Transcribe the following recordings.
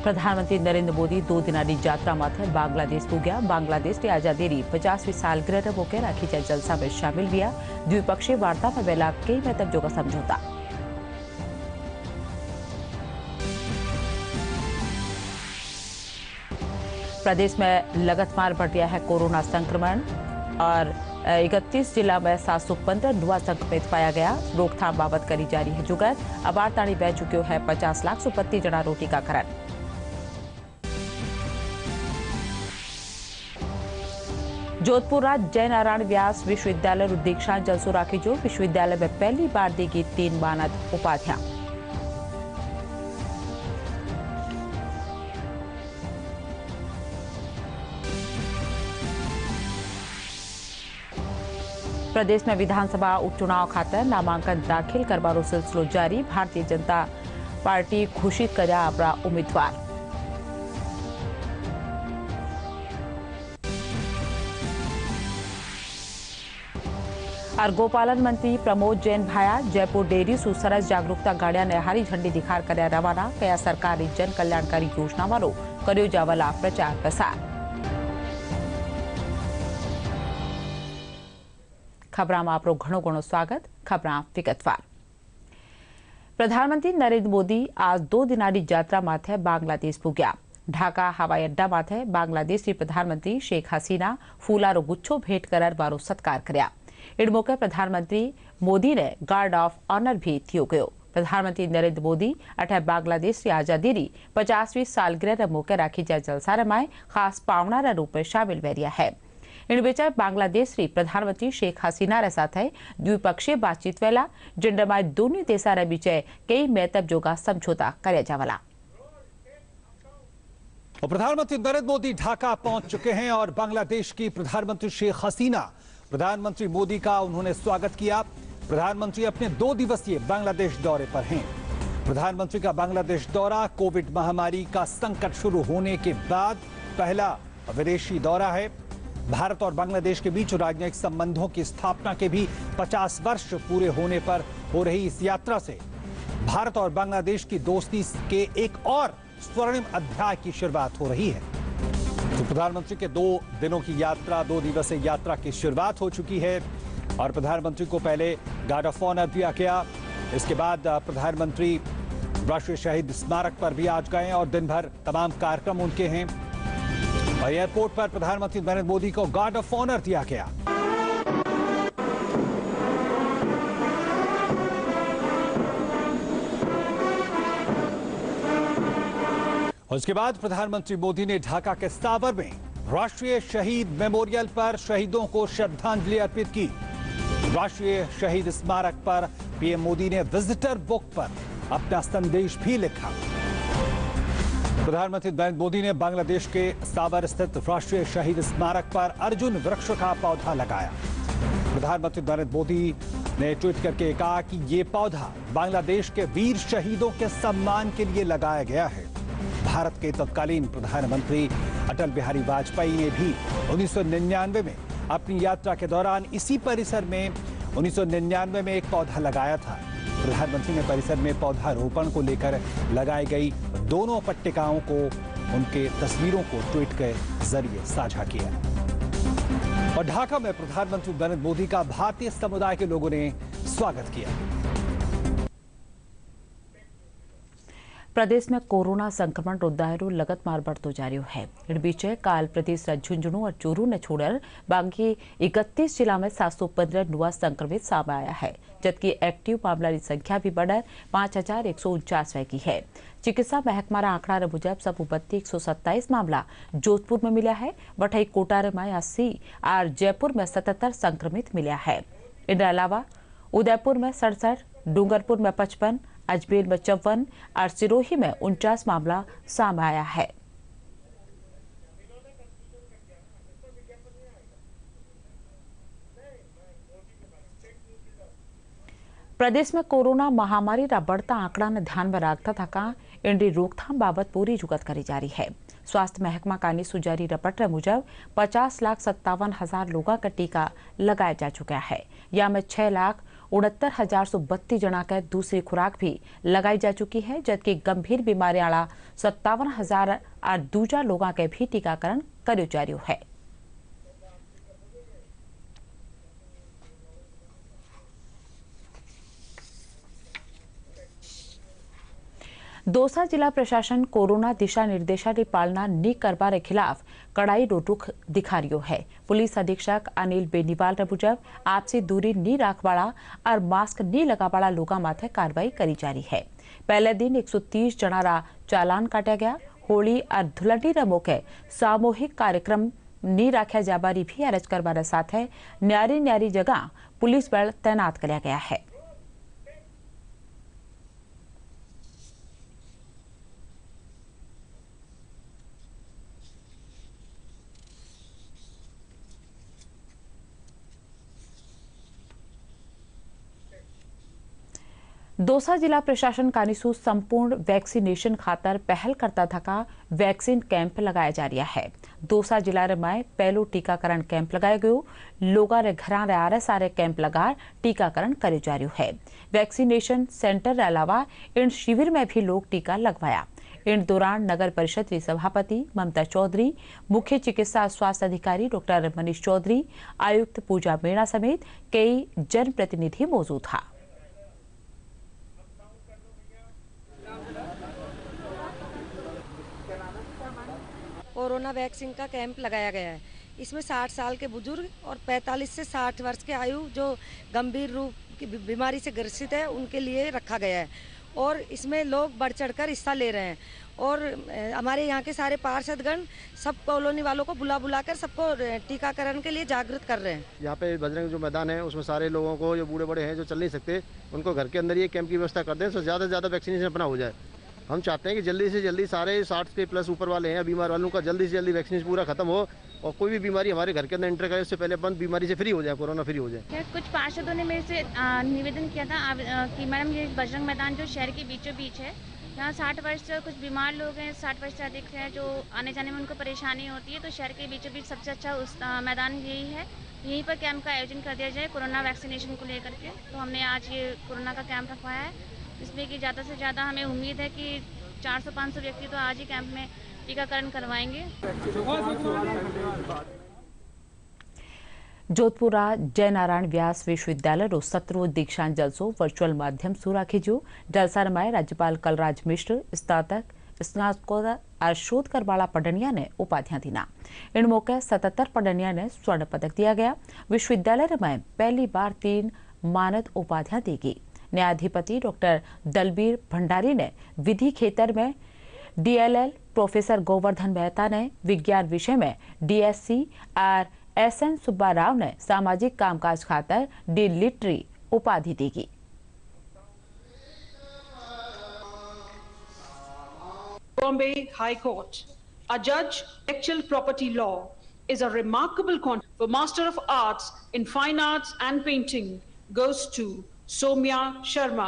प्रधानमंत्री नरेंद्र मोदी 2 दिनारी यात्रा माथे बांग्लादेश पूग्या। बांग्लादेशની આઝાદીની 50મી સાલગીરહ મોકે રાખી જલસા में शामिल हुआ। द्विपक्षीय वार्ता में वेला कई महत्व का समझौता। प्रदेश में लगातार बढ़ रहा है कोरोना संक्रमण और 31 जिला में 715 नवा संक्रमित पाया गया। रोकथाम बाबत करी जा रही है जुगत। अबार ताणी बह चुक्यो है 50 लाख 32 जना टीकाकरण। जोधपुर जय नारायण व्यास विश्वविद्यालय दीक्षांत जलसो राखी जो। विश्वविद्यालय में पहली बार देगी 3 मानद उपाधियां। प्रदेश में विधानसभा उपचुनाव खातर नामांकन दाखिल करवानो सिलसिलो जारी। भारतीय जनता पार्टी घोषित कर्या अपना उम्मीदवार। और गोपालन मंत्री प्रमोद जैन भाया जयपुर डेयरी सु सरस जागरूकता गाड़िया ने हरी झंडी दिखार कर्या रवाना। कया सरकारी जन कल्याणकारी योजना वालों कर्यो जावला प्रचार प्रसार। खबरां में आपरो घणो घणो स्वागत। खबरां विगतवार। प्रधानमंत्री नरेंद्र मोदी आज 2 दिनारी यात्रा माथे बांग्लादेश पूग्या। ढाका हवाई अड्डा माथे बांग्लादेशी प्रधानमंत्री शेख हसीना फूलारो गुच्छो भेंट कर वारो सत्कार कर्या। इस मौके प्रधानमंत्री मोदी ने गार्ड ऑफ ऑनर भी थियो गयो। प्रधानमंत्री नरेंद्र मोदी अठे बांग्लादेश की आजादी री 50वीं सालगिरह मौके राखी जा जलसा में खास पावनारा रूप में शामिल वेरिया है। इन बीचे बांग्लादेश की प्रधानमंत्री शेख हसीना रे साथे द्विपक्षीय बातचीत वेला जिंडर में दोनों देशा रे बीचे कई महत्व जोगा समझौता कर्या जावला। प्रधानमंत्री नरेंद्र मोदी ढाका पहुंच चुके हैं और बांग्लादेश की प्रधानमंत्री शेख हसीना प्रधानमंत्री मोदी का उन्होंने स्वागत किया। प्रधानमंत्री अपने 2 दिवसीय बांग्लादेश दौरे पर हैं। प्रधानमंत्री का बांग्लादेश दौरा कोविड महामारी का संकट शुरू होने के बाद पहला विदेशी दौरा है। भारत और बांग्लादेश के बीच राजनयिक संबंधों की स्थापना के भी 50 वर्ष पूरे होने पर हो रही इस यात्रा से भारत और बांग्लादेश की दोस्ती के एक और स्वर्णिम अध्याय की शुरुआत हो रही है। तो प्रधानमंत्री के 2 दिनों की यात्रा 2 दिवसीय यात्रा की शुरुआत हो चुकी है और प्रधानमंत्री को पहले गार्ड ऑफ ऑनर दिया गया। इसके बाद प्रधानमंत्री राष्ट्रीय शहीद स्मारक पर भी आज गए और दिन भर तमाम कार्यक्रम उनके हैं और एयरपोर्ट पर प्रधानमंत्री नरेंद्र मोदी को गार्ड ऑफ ऑनर दिया गया। उसके बाद प्रधानमंत्री मोदी ने ढाका के सावर में राष्ट्रीय शहीद मेमोरियल पर शहीदों को श्रद्धांजलि अर्पित की। राष्ट्रीय शहीद स्मारक पर पीएम मोदी ने विजिटर बुक पर अपना संदेश भी लिखा। प्रधानमंत्री नरेंद्र मोदी ने बांग्लादेश के सावर स्थित राष्ट्रीय शहीद स्मारक पर अर्जुन वृक्ष का पौधा लगाया। प्रधानमंत्री नरेंद्र मोदी ने ट्वीट करके कहा कि ये पौधा बांग्लादेश के वीर शहीदों के सम्मान के लिए लगाया गया है। भारत के तत्कालीन प्रधानमंत्री अटल बिहारी वाजपेयी ने भी 1999 में अपनी यात्रा के दौरान इसी परिसर में 1999 में एक पौधा लगाया था। प्रधानमंत्री ने परिसर में पौधारोपण को लेकर लगाई गई दोनों पट्टिकाओं को उनके तस्वीरों को ट्वीट के जरिए साझा किया और ढाका में प्रधानमंत्री नरेंद्र मोदी का भारतीय समुदाय के लोगों ने स्वागत किया। प्रदेश में कोरोना संक्रमण रो दायरो लगातार बढ़तो जा रह्यो है। इन बीचे काल प्रदेश झुंझुनू और चूरू ने छोड़कर बाकी 31 जिला में 715 नवा संक्रमित सामने आया है, जबकि एक्टिव मामला की संख्या भी बढ़कर 5149 की है। चिकित्सा महकमा आंकड़ा मुजब सबू बत्ती 127 मामला जोधपुर में मिला है। वठाई कोटारे में 80 और जयपुर में 77 संक्रमित मिला है। इन अलावा उदयपुर में 67, डूंगरपुर में 55, अजमेर में 54 और सिरोही में 49 मामला सामने आया है। प्रदेश में कोरोना महामारी रा बढ़ता आंकड़ा ने ध्यान में रखता थका इनकी रोकथाम बाबत पूरी जुगत करी जा रही है। स्वास्थ्य महकमा का सुजारी रपट मुजब 50,57,000 लोगों का टीका लगाया जा चुका है। या में 6,59,9 69,132 जना के दूसरी खुराक भी लगाई जा चुकी है, जबकि गंभीर बीमारी वाला 57,000 और दूजा लोगों के भी टीकाकरण करो जा रहा है। दौसा जिला प्रशासन कोरोना दिशा निर्देशों की पालना नहीं करने के खिलाफ कड़ाई रुख दिखा रही है। पुलिस अधीक्षक अनिल बेनीवाल ने मुजब आपसी दूरी नहीं रखवाड़ा और मास्क नहीं लगावाड़ा लोगों माथे कार्रवाई करी जा रही है। पहले दिन 130 जना रा चालान काटा गया। होली और धुलंडी रे मौके सामूहिक कार्यक्रम नहीं रखा जाबारी भी अरज करवाने साथ न्यारी न्यारी जगह पुलिस बल तैनात किया गया है। दौसा जिला प्रशासन कानीसू संपूर्ण वैक्सीनेशन खातर पहल करता थका वैक्सीन कैंप लगाया जा रहा है। दौसा जिला में पहलो टीकाकरण कैंप लगाया गयो। लोगों रे घर आ रहे सारे कैंप लगा टीकाकरण करे जा रहा है। वैक्सीनेशन सेंटर के अलावा इन शिविर में भी लोग टीका लगवाया। इन दौरान नगर परिषद की सभापति ममता चौधरी, मुख्य चिकित्सा स्वास्थ्य अधिकारी डॉक्टर मनीष चौधरी, आयुक्त पूजा मीणा समेत कई जनप्रतिनिधि मौजूद था। कोरोना वैक्सीन का कैंप लगाया गया है। इसमें 60 साल के बुजुर्ग और 45 से 60 वर्ष के आयु जो गंभीर रूप की बीमारी से ग्रसित है उनके लिए रखा गया है और इसमें लोग बढ़ चढ़कर हिस्सा ले रहे हैं और हमारे यहाँ के सारे पार्षदगण सब कॉलोनी वालों को बुला कर सबको टीकाकरण के लिए जागरूक कर रहे हैं। यहाँ पे बजरंग जो मैदान है उसमें सारे लोगों को जो बूढ़े बड़े हैं जो चल नहीं सकते उनको घर के अंदर ये कैंप की व्यवस्था कर दें तो ज़्यादा से ज़्यादा वैक्सीनेशन अपना हो जाए। हम चाहते हैं कि जल्दी से जल्दी सारे 60 के प्लस ऊपर वाले हैं बीमार वालों का जल्दी से जल्दी वैक्सीनेशन पूरा खत्म हो और कोई भी बीमारी हमारे घर के अंदर एंटर करे उससे पहले अपन बीमारी से फ्री हो जाए, कोरोना फ्री हो जाए। कुछ पार्षदों ने मेरे से निवेदन किया था कि मैडम ये बजरंग मैदान जो शहर के बीचों बीच है, यहाँ 60 वर्ष से कुछ बीमार लोग हैं, 60 वर्ष से अधिक हैं जो आने जाने में उनको परेशानी होती है, तो शहर के बीचों बीच सबसे अच्छा उस मैदान यही है। यहीं पर कैंप का आयोजन कर दिया जाए कोरोना वैक्सीनेशन को लेकर के। तो हमने आज ये कोरोना का कैंप रखवाया है, जिसमें कि ज़्यादा से ज़्यादा हमें उम्मीद है कि 400-500 व्यक्ति तो आज ही कैंप में टीकाकरण करवाएंगे। जोधपुरा जय नारायण व्यास विश्वविद्यालय रो 17वां दीक्षांत जलसो वर्चुअल माध्यम सु राखी जो। जलसा में राज्यपाल कलराज मिश्र, स्नातकोत्तर और शोध करवाला पढ़निया ने उपाधियां दीना। इन मौके 77 पढ़निया ने स्वर्ण पदक दिया गया। विश्वविद्यालय में पहली बार 3 मानद उपाधियां दी गई। न्यायाधिपति डॉक्टर दलबीर भंडारी ने विधि क्षेत्र में DLL, प्रोफेसर गोवर्धन मेहता ने विज्ञान विषय में DSc और SN सुब्बा राव ने सामाजिक कामकाज खातर डी लिटरी उपाधि दी गई। Bombay High Court. A judge, intellectual property law is a remarkable contribution for Master of Arts in Fine Arts and Painting goes to Saumya Sharma.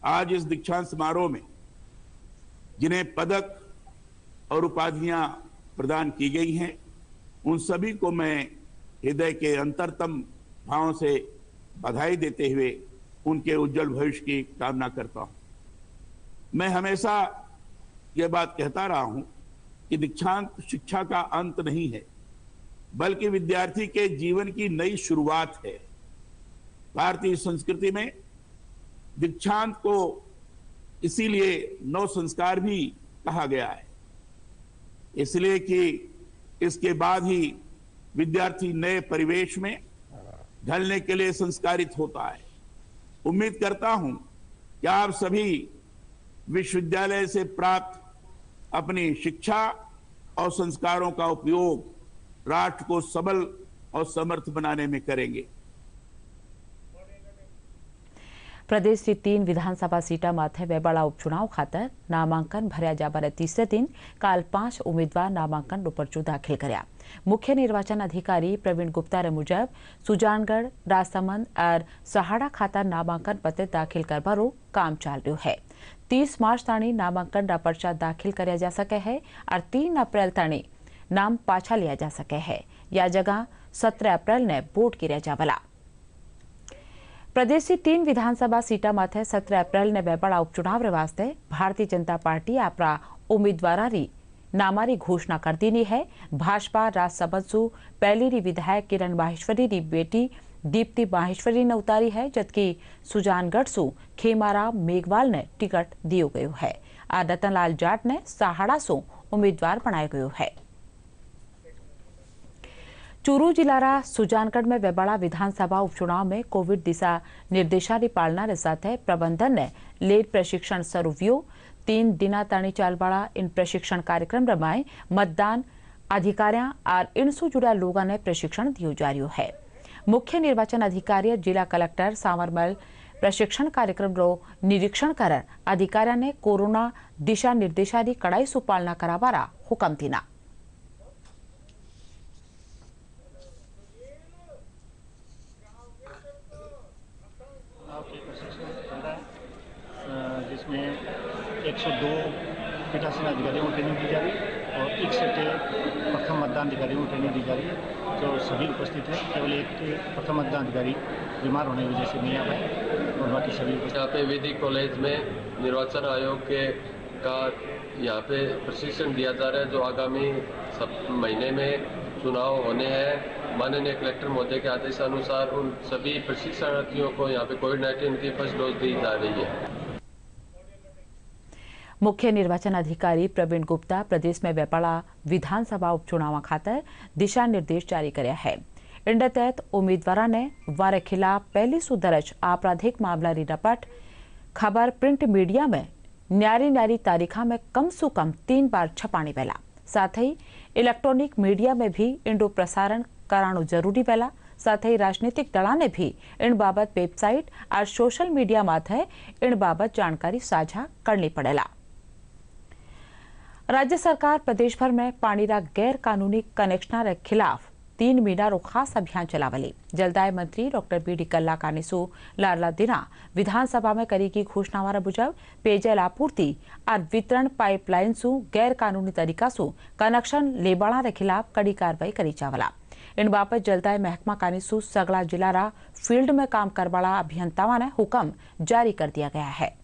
आज इस दीक्षांत समारोह में जिन्हें पदक और उपाधियां प्रदान की गई हैं उन सभी को मैं हृदय के अंतरतम भावों से बधाई देते हुए उनके उज्जवल भविष्य की कामना करता हूं। मैं हमेशा यह बात कहता रहा हूं कि दीक्षांत शिक्षा का अंत नहीं है बल्कि विद्यार्थी के जीवन की नई शुरुआत है। भारतीय संस्कृति में दीक्षांत को इसीलिए नव संस्कार भी कहा गया है, इसलिए कि इसके बाद ही विद्यार्थी नए परिवेश में ढलने के लिए संस्कारित होता है। उम्मीद करता हूं कि आप सभी विश्वविद्यालय से प्राप्त अपनी शिक्षा और संस्कारों का उपयोग राष्ट्र को सबल और समर्थ बनाने में करेंगे। प्रदेश की 3 विधानसभा सीटा माथे वेबाड़ा उपचुनाव खातर नामांकन भरया जाबारे तीसरे दिन काल 5 उम्मीदवार नामांकन नो पर्चो दाखिल कर्या। मुख्य निर्वाचन अधिकारी प्रवीण गुप्ता रे मुजब सुजानगढ़, राजसमंद और सहाड़ा खातर नामांकन पत्र दाखिल करवारो काम चाल रह्यो है। 30 मार्च ताणी नामांकन रा पर्चा दाखिल कर्या जा सके है और 3 अप्रैल ताणी नाम पाछा लिया जा सके है। या जगह 17 एप्रिल वोट कर्या जावला। प्रदेश की 3 विधानसभा सीटा माथे 17 एप्रिल ने वेपाड़ा उपचुनाव वास्ते भारतीय जनता पार्टी आपरा उम्मीदवारारी नामारी घोषणा कर दी है। भाजपा राजसभा सु पहली री विधायक किरण माहेश्वरी री बेटी दीप्ति माहेश्वरी ने उतारी है, जबकि सुजानगढ़ सु खेमाराम मेघवाल ने टिकट दियो गयो है। आ रतनलाल जाट ने सहाड़ा सु उम्मीदवार बनायो गयो है। चूरू जिलारा सुजानगढ़ में वेबाड़ा विधानसभा उपचुनाव में कोविड दिशा निर्देशारी पालना रे साथे प्रबंधन ने लेट प्रशिक्षण स्वरूपियो 3 दिना ताणी चालवाड़ा इन प्रशिक्षण कार्यक्रम रमाए मतदान अधिकारियां और इनसु जुड़ा लोगों ने प्रशिक्षण दियो जा रही है। मुख्य निर्वाचन अधिकारी जिला कलेक्टर सावरमल प्रशिक्षण कार्यक्रम रो निरीक्षण कर अधिकारियों ने कोरोना दिशा निर्देशारी कड़ाई सु पालना करावारा हुकम थीना। जिसमें 102 पीठासीन अधिकारियों को ट्रेनिंग दी जा रही है और 61 प्रथम मतदान अधिकारियों को ट्रेनिंग दी जा रही है, जो सभी उपस्थित हैं। केवल एक प्रथम मतदान अधिकारी बीमार होने की वजह से नहीं आ पाए और बाकी सभी यहाँ पे वैदिक कॉलेज में निर्वाचन आयोग का यहाँ पे प्रशिक्षण दिया जा रहा है, जो आगामी महीने में चुनाव होने हैं। माननीय कलेक्टर महोदय के आदेश अनुसार उन सभी प्रशिक्षणार्थियों को यहाँ पे कोविड-19 की फर्स्ट डोज दी जा रही है। मुख्य निर्वाचन अधिकारी प्रवीण गुप्ता प्रदेश में वेपाड़ा विधानसभा उपचुनाव खातर दिशा निर्देश जारी कर्या है। इन तहत उम्मीदवार ने वारे खिलाफ पहली सु दर्ज आपराधिक मामला री रपट खबर प्रिंट मीडिया में न्यारी तारीखा में कम सु कम 3 बार छपानी पहला, साथ ही इलेक्ट्रॉनिक मीडिया में भी इनरो प्रसारण कराणु जरूरी पहला, साथ ही राजनीतिक दला ने भी इन बाबत वेबसाइट और सोशल मीडिया माथे इन बाबत जानकारी साझा करनी पड़ेला। राज्य सरकार प्रदेश भर में पानी रा गैर कानूनी कनेक्शन के खिलाफ 3 महीना रो खास अभियान चलावली। जलदाय मंत्री डॉक्टर बी डी कल्ला कानिसु लाडला दिना विधानसभा में करी की घोषणा वारा मुजब पेयजल आपूर्ति और वितरण पाइपलाइन सु गैर कानूनी तरीका सु कनेक्शन लेबाड़ा के खिलाफ कड़ी कार्रवाई करी जावला। इन बाबत जलदाय महकमा कानिसु सगड़ा जिला फील्ड में काम करवाला अभियंताओं ने हुक्म जारी कर दिया गया है।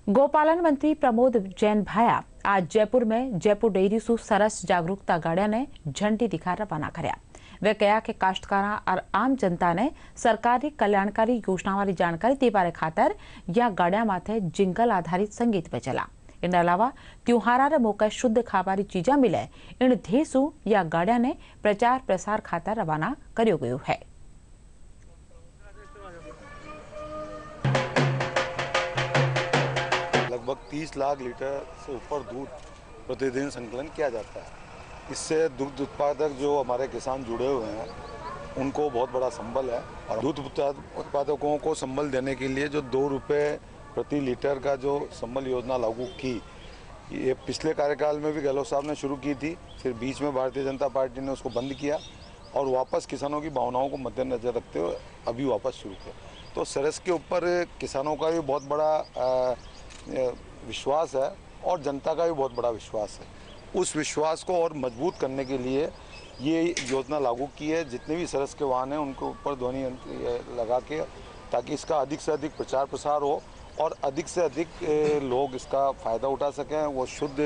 गोपालन मंत्री प्रमोद जैन भाया आज जयपुर में जयपुर डेयरी सु सरस जागरूकता गाड़िया ने झंडी दिखा रवाना कर्या। वे कहा कि काश्तकारा और आम जनता ने सरकारी कल्याणकारी योजना वाली जानकारी देवारे खातर या गाड़िया माथे जिंगल आधारित संगीत पे चला। इन अलावा त्योहारा रे मौके शुद्ध खावारी चीजा मिले इन धेसु या गाड़िया ने प्रचार प्रसार खातर रवाना कर्यो गयो है। लगभग 30 लाख लीटर से ऊपर दूध प्रतिदिन संकलन किया जाता है। इससे दुग्ध उत्पादक जो हमारे किसान जुड़े हुए हैं उनको बहुत बड़ा संबल है और दूध उत्पादकों को संबल देने के लिए जो 2 रुपये प्रति लीटर का जो संबल योजना लागू की, ये पिछले कार्यकाल में भी गहलोत साहब ने शुरू की थी, फिर बीच में भारतीय जनता पार्टी ने उसको बंद किया और वापस किसानों की भावनाओं को मद्देनजर रखते हुए अभी वापस शुरू किया। तो सरस के ऊपर किसानों का भी बहुत बड़ा विश्वास है और जनता का भी बहुत बड़ा विश्वास है। उस विश्वास को और मजबूत करने के लिए ये योजना लागू की है। जितने भी सरस के वाहन हैं उनके ऊपर ध्वनि यंत्र लगा के, ताकि इसका अधिक से अधिक प्रचार प्रसार हो और अधिक से अधिक लोग इसका फ़ायदा उठा सकें, वो शुद्ध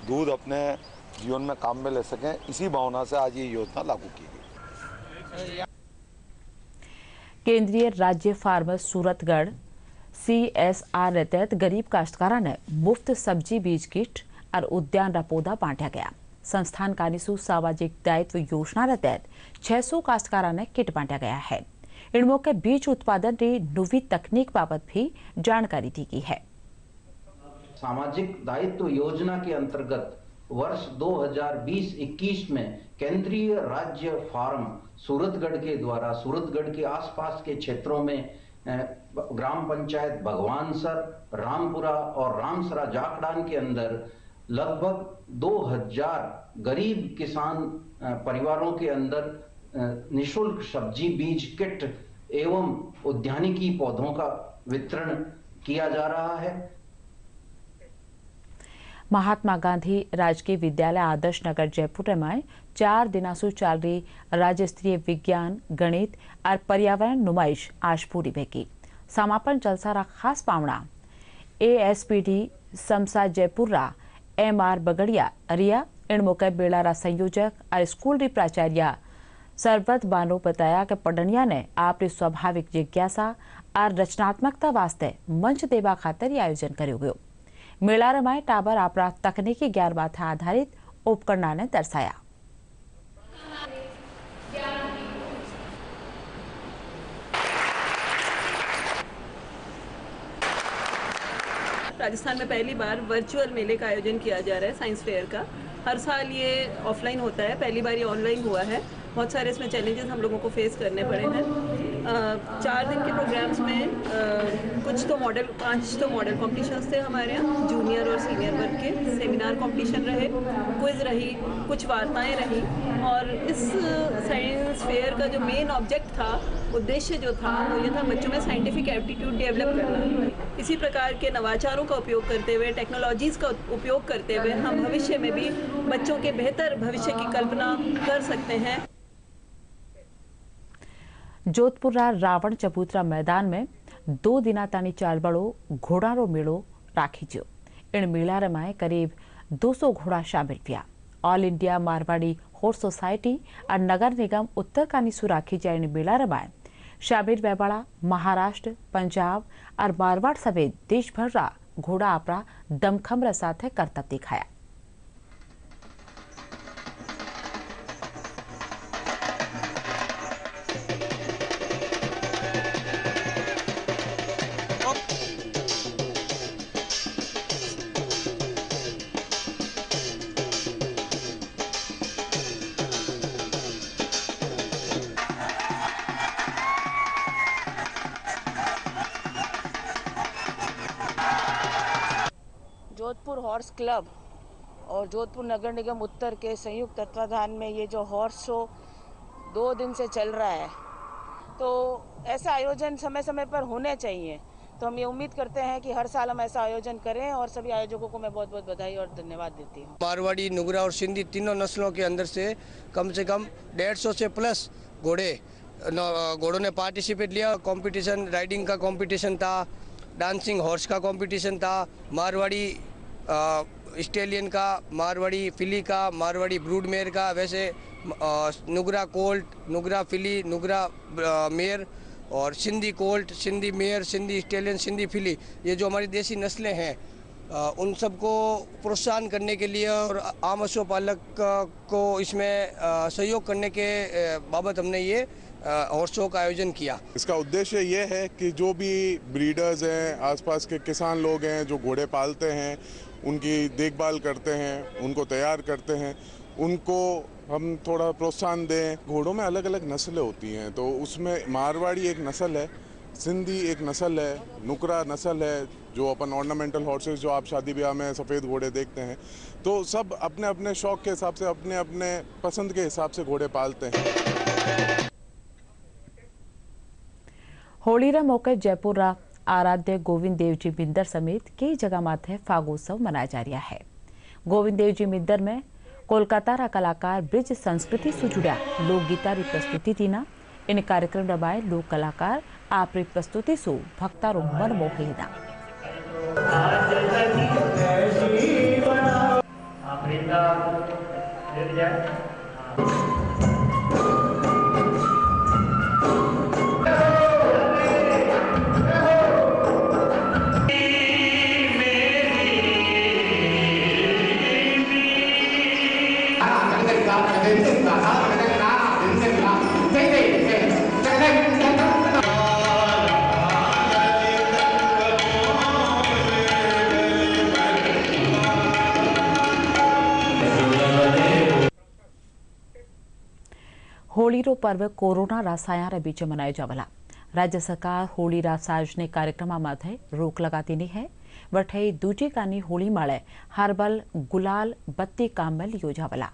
दूध अपने जीवन में काम में ले सकें। इसी भावना से आज ये योजना लागू की गई। केंद्रीय राज्य फार्मर सूरतगढ़ CSR के तहत गरीब काश्तकारा ने मुफ्त सब्जी बीज किट और उद्यान रा पौधा बांटा गया। संस्थान कानिसु सामाजिक दायित्व योजना के तहत 600 काश्तकारा ने किट बांटा गया है। इन मौके बीज उत्पादन की नवी तकनीक बाबत भी जानकारी दी गई है। सामाजिक दायित्व योजना के अंतर्गत वर्ष 2020-21 में केंद्रीय राज्य फार्म सूरतगढ़ के द्वारा सूरतगढ़ के आसपास के क्षेत्रों में ग्राम पंचायत भगवानसर, रामपुरा और रामसरा जाखड़ान के अंदर लगभग 2000 गरीब किसान परिवारों के अंदर निशुल्क सब्जी बीज किट एवं उद्यानिकी पौधों का वितरण किया जा रहा है। महात्मा गांधी राजकीय विद्यालय आदर्श नगर जयपुर में 4 दिनासु चल रही राज्य स्तरीय विज्ञान गणित और पर्यावरण नुमाइश आज पूरी भेगी। समापन जलसा रा खास पावना ASPD समसा जयपुर रा MR बगड़िया रिया इन मौके बेड़ा रा संयोजक और स्कूल री प्राचार्य सरबत बानो बताया कि पढ़निया ने आपरी स्वाभाविक जिज्ञासा और रचनात्मकता वास्ते मंच देवा खातर ये आयोजन कर्यो गयो। मेला रमाए टाबर आपरा तकनीकी ज्ञान माथे आधारित उपकरणा ने दर्शाया। राजस्थान में पहली बार वर्चुअल मेले का आयोजन किया जा रहा है साइंस फेयर का। हर साल ये ऑफलाइन होता है, पहली बार ये ऑनलाइन हुआ है। बहुत सारे इसमें चैलेंजेस हम लोगों को फेस करने पड़े हैं। 4 दिन के प्रोग्राम्स में कुछ तो मॉडल 5 तो मॉडल कॉम्पिटिशन्स थे हमारे यहाँ, जूनियर और सीनियर वर्ग के। सेमिनार कंपटीशन रहे, क्विज रही, कुछ वार्ताएं रही। और इस साइंस फेयर का जो मेन ऑब्जेक्ट था, उद्देश्य जो था, वो ये था बच्चों में साइंटिफिक एप्टीट्यूड डेवलप करना। इसी प्रकार के नवाचारों का उपयोग करते हुए, टेक्नोलॉजीज़ का उपयोग करते हुए हम भविष्य में भी बच्चों के बेहतर भविष्य की कल्पना कर सकते हैं। जोधपुर रावण चबूतरा मैदान में 2 दिना तानी चालबड़ो घोड़ा मेड़ो राखी जो। इन मेला रमाए करीब 200 घोड़ा शामिल किया। All India Marwari horse society और नगर निगम उत्तर कानीसू राखी जा इन मेला रमाए शामिल वेबाड़ा महाराष्ट्र, पंजाब और मारवाड़ समेत देश भर रा घोड़ा आपरा दमखम साथे करतब दिखाया। जोधपुर हॉर्स क्लब और जोधपुर नगर निगम उत्तर के संयुक्त तत्वाधान में ये जो हॉर्स शो 2 दिन से चल रहा है, तो ऐसा आयोजन समय समय पर होने चाहिए। तो हम ये उम्मीद करते हैं कि हर साल हम ऐसा आयोजन करें और सभी आयोजकों को मैं बहुत बहुत बधाई और धन्यवाद देती हूँ। मारवाड़ी, नुगरा और सिंधी तीनों नस्लों के अंदर से कम 150 से प्लस घोड़ों ने पार्टिसिपेट लिया। कंपटीशन राइडिंग का कंपटीशन था, डांसिंग हॉर्स का कंपटीशन था, मारवाड़ी स्टेलियन का, मारवाड़ी फिली का, मारवाड़ी ब्रूडमेयर का, वैसे नुगरा कोल्ट, नुगरा फिली, नुगरा मेयर और Sindhi colt, Sindhi mare, Sindhi stallion, Sindhi filly, ये जो हमारी देसी नस्लें हैं उन सबको प्रोत्साहन करने के लिए और आम पशुपालक को इसमें सहयोग करने के बाबत हमने ये हॉर्स शो का आयोजन किया। इसका उद्देश्य ये है कि जो भी ब्रीडर्स हैं, आसपास के किसान लोग हैं जो घोड़े पालते हैं, उनकी देखभाल करते हैं, उनको तैयार करते हैं, उनको हम थोड़ा प्रोत्साहन दें। घोड़ों में अलग अलग नस्लें होती हैं, तो उसमें मारवाड़ी एक नस्ल है, सिंधी एक नस्ल है, नुकरा नस्ल है, जो अपन ऑर्नामेंटल हॉर्सेस जो आप शादी ब्याह में सफ़ेद घोड़े देखते हैं। तो सब अपने अपने शौक के हिसाब से, अपने अपने पसंद के हिसाब से घोड़े पालते हैं। होली रा मौके जयपुर रा आराध्य गोविंद देव जी मिंदर समेत कई जगह माथे फागोत्सव मनाया जा रहा है। गोविंद देव जी मिंदर में कोलकाता रा कलाकार ब्रिज संस्कृति से जुड़ा लोकगीता री प्रस्तुति थी ना। इन कार्यक्रम रमाए लोक कलाकार आपरी प्रस्तुति सु भक्तारो मन मोह लीधा। होली रो पर्व कोरोना रासाया रे बीच मनायो जावला। राज्य सरकार होली रा सार्वजनिक कार्यक्रम माथे रोक लगाती नहीं है। वठे दूजी कानी होली माळे हर्बल गुलाल बत्ती काम में लियो जावला।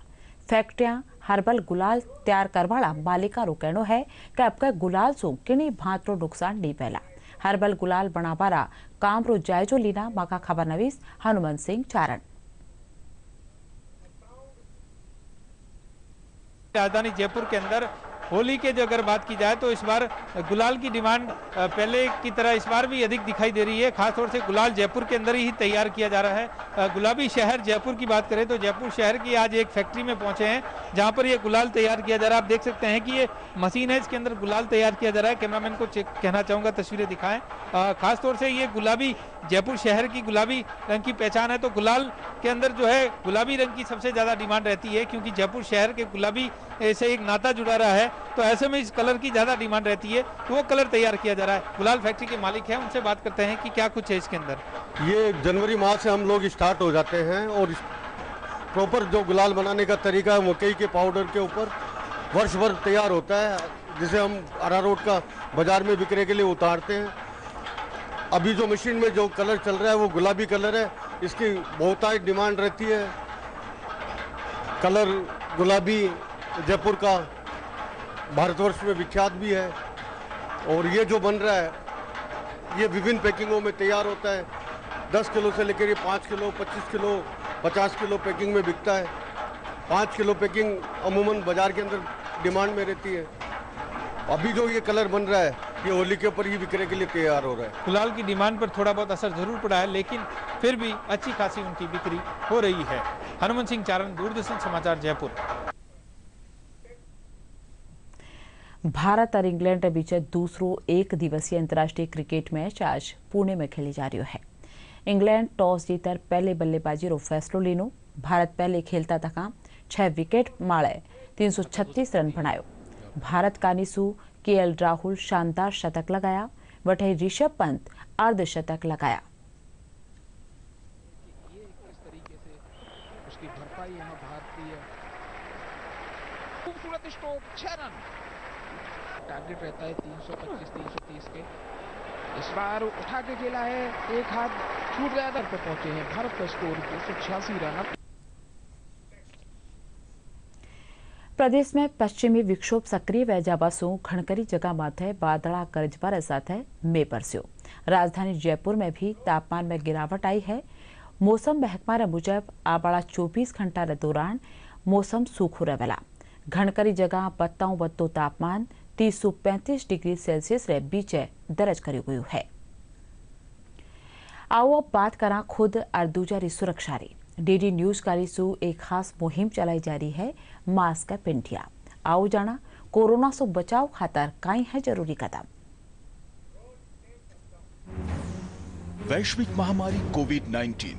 फैक्ट्रियां हर्बल गुलाल तैयार करवाला मालिका रो कहनो है कि आपका गुलाल सो किनी भात रो नुकसान नहीं पहला। हर्बल गुलाल बनावारा काम रो जायजो लीना माका खबर नवीस हनुमंत सिंह चारण। राजधानी जयपुर के अंदर होली के जो अगर बात की जाए तो इस बार गुलाल की डिमांड पहले की तरह इस बार भी अधिक दिखाई दे रही है। खासतौर से गुलाल जयपुर के अंदर ही तैयार किया जा रहा है। गुलाबी शहर जयपुर की बात करें तो जयपुर शहर की आज एक फैक्ट्री में पहुंचे हैं जहां पर ये गुलाल तैयार किया जा रहा है। आप देख सकते हैं कि ये मशीन है, इसके अंदर गुलाल तैयार किया जा रहा है। कैमरामैन को कहना चाहूँगा तस्वीरें दिखाएं। खासतौर से ये गुलाबी जयपुर शहर की गुलाबी रंग की पहचान है, तो गुलाल के अंदर जो है गुलाबी रंग की सबसे ज़्यादा डिमांड रहती है क्योंकि जयपुर शहर के गुलाबी से एक नाता जुड़ा रहा है, तो ऐसे में इस कलर की ज़्यादा डिमांड रहती है, तो वो कलर तैयार किया जा रहा है। गुलाल फैक्ट्री के मालिक हैं, उनसे बात करते हैं कि क्या कुछ है इसके अंदर। ये जनवरी माह से हम लोग स्टार्ट हो जाते हैं और प्रॉपर जो गुलाल बनाने का तरीका है मकई के पाउडर के ऊपर वर्ष भर तैयार होता है, जिसे हम अरारोट का बाजार में बिक्री के लिए उतारते हैं। अभी जो मशीन में जो कलर चल रहा है वो गुलाबी कलर है, इसकी बहुतायत डिमांड रहती है। कलर गुलाबी जयपुर का भारतवर्ष में विख्यात भी है और ये जो बन रहा है ये विभिन्न पैकिंगों में तैयार होता है। 10 किलो से लेकर 5 किलो, 25 किलो, 50 किलो पैकिंग में बिकता है। 5 किलो पैकिंग अमूमन बाजार के अंदर डिमांड में रहती है। अभी जो ये कलर बन रहा है ये होली के ऊपर ही बिक्री के लिए तैयार हो रहा है। गुलाल की डिमांड पर थोड़ा बहुत असर जरूर पड़ा है, लेकिन फिर भी अच्छी खासी उनकी बिक्री हो रही है। हनुमान सिंह चारण, दूरदर्शन समाचार, जयपुर। भारत और इंग्लैंड के बीच दूसरो एक दिवसीय अंतर्राष्ट्रीय क्रिकेट मैच आज पुणे में खेली जा रही है। इंग्लैंड टॉस जीतर पहले बल्लेबाजी फैसलो लीनो। भारत पहले खेलता तक 6 विकेट माळे 336 रन बनायो। भारत का निसू केएल राहुल शानदार शतक लगाया, वहीं ऋषभ पंत अर्धशतक लगाया। उसकी भरपाई यहाँ भारतीय खूबसूरत स्ट्रोक 6 रन। टारगेट रहता है 325-330 के। इस बार उठा के खेला है, एक हाथ छूट गया था, पर पहुंचे हैं। भारत का स्कोर 286 रन। प्रदेश में पश्चिमी विक्षोभ सक्रिय वैजाबासों खणकरी जगह माथे बादड़ा गरजबार साथ में बरस्यो। राजधानी जयपुर में भी तापमान में गिरावट आई है। मौसम महकमा मुजब आवाड़ा 24 घंटा दौरान मौसम सूखो रहेला। घणकरी जगह बत्ताओं बत्तो तापमान 335 डिग्री सेल्सियस रे बीचे दर्ज करू गयु है। आओ अब बात करा खुद और दूजा सुरक्षा री। डीडी न्यूज का एक खास मुहिम चलाई जा रही है, मास्क अप इंडिया। आओ जाना कोरोना से बचाव खातर कई है जरूरी कदम। वैश्विक महामारी कोविड-19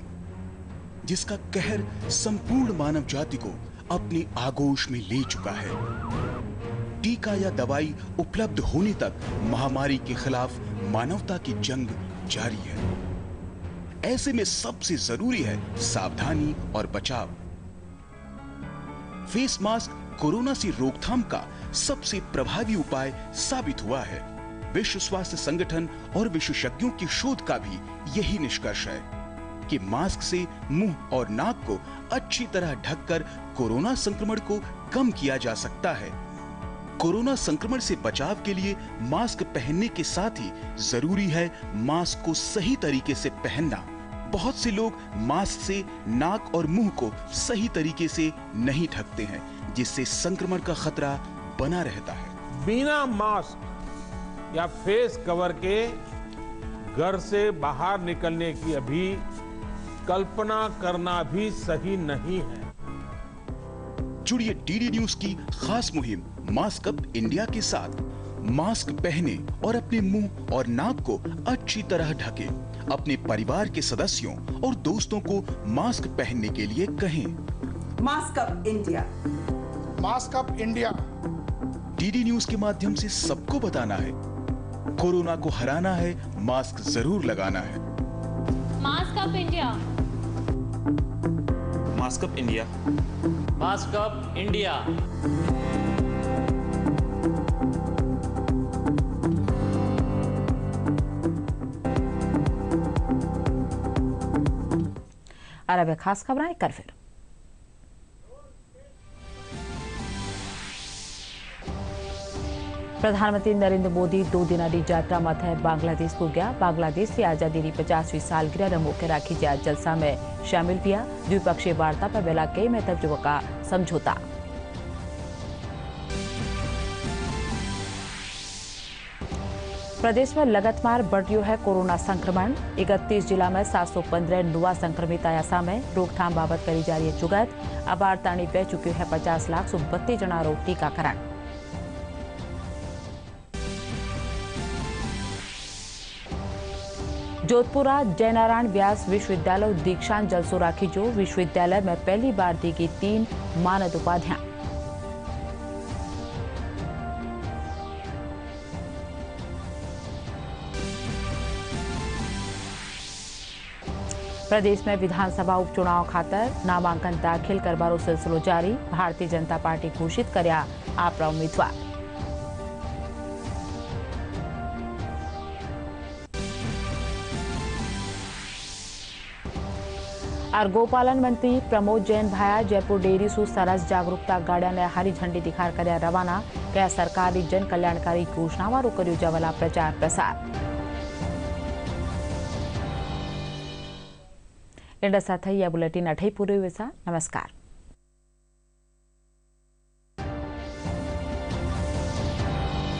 जिसका कहर संपूर्ण मानव जाति को अपनी आगोश में ले चुका है। टीका या दवाई उपलब्ध होने तक महामारी के खिलाफ मानवता की जंग जारी है। ऐसे में सबसे जरूरी है सावधानी और बचाव। फेस मास्क कोरोना से रोकथाम का सबसे प्रभावी उपाय साबित हुआ है। विश्व स्वास्थ्य संगठन और विशेषज्ञों की शोध का भी यही निष्कर्ष है कि मास्क से मुंह और नाक को अच्छी तरह ढककर कोरोना संक्रमण को कम किया जा सकता है। कोरोना संक्रमण से बचाव के लिए मास्क पहनने के साथ ही जरूरी है मास्क को सही तरीके से पहनना। बहुत से लोग मास्क से नाक और मुंह को सही तरीके से नहीं ढकते हैं, जिससे संक्रमण का खतरा बना रहता है। बिना मास्क या फेस कवर के घर से बाहर निकलने की अभी कल्पना करना भी सही नहीं है। जुड़िए डीडी न्यूज की खास मुहिम मास्क अप इंडिया के साथ। मास्क पहने और अपने मुंह और नाक को अच्छी तरह ढके। अपने परिवार के सदस्यों और दोस्तों को मास्क पहनने के लिए कहें। Mask up India. Mask up India. DD news के माध्यम से सबको बताना है, कोरोना को हराना है, मास्क जरूर लगाना है। Mask up India. Mask up India. Mask up India. और अब खास खबर एक कर फिर। प्रधानमंत्री नरेंद्र मोदी 2 दिनारी यात्रा माथे बांग्लादेश को गया। बांग्लादेश की आजादी की 50वीं सालगिरह मौके राखी जा जलसा में शामिल किया। द्विपक्षीय वार्ता पर बेला कई महत्वपूर्ण का समझौता। प्रदेश में लगातार बढ़ रही है कोरोना संक्रमण। 31 जिला में 715 नवा संक्रमित आया सामे। रोकथाम बाबत करी जा रही है जुगत। अबार ताणी पै चुक्यो है 50,32 जणारो टीकाकरण। जोधपुरा जयनारायण व्यास विश्वविद्यालय दीक्षांत जलसो राखी जो। विश्वविद्यालय में पहली बार दी गई 3 मानद उपाधियां। प्रदेश में विधानसभा उपचुनाव खातर नामांकन दाखिल करवानो सिलसिलो जारी। भारतीय जनता पार्टी घोषित कर्या आपरा उम्मीदवार। और गोपालन मंत्री प्रमोद जैन भाया जयपुर डेयरी सु सरस जागरूकता गाड़िया ने हरी झंडी दिखाड़ कर्या रवाना। क्या सरकारी जन कल्याणकारी योजनावारो कर्यो जवला प्रचार प्रसार। इंडा साथ बुलेटिन अठई पूरे नमस्कार।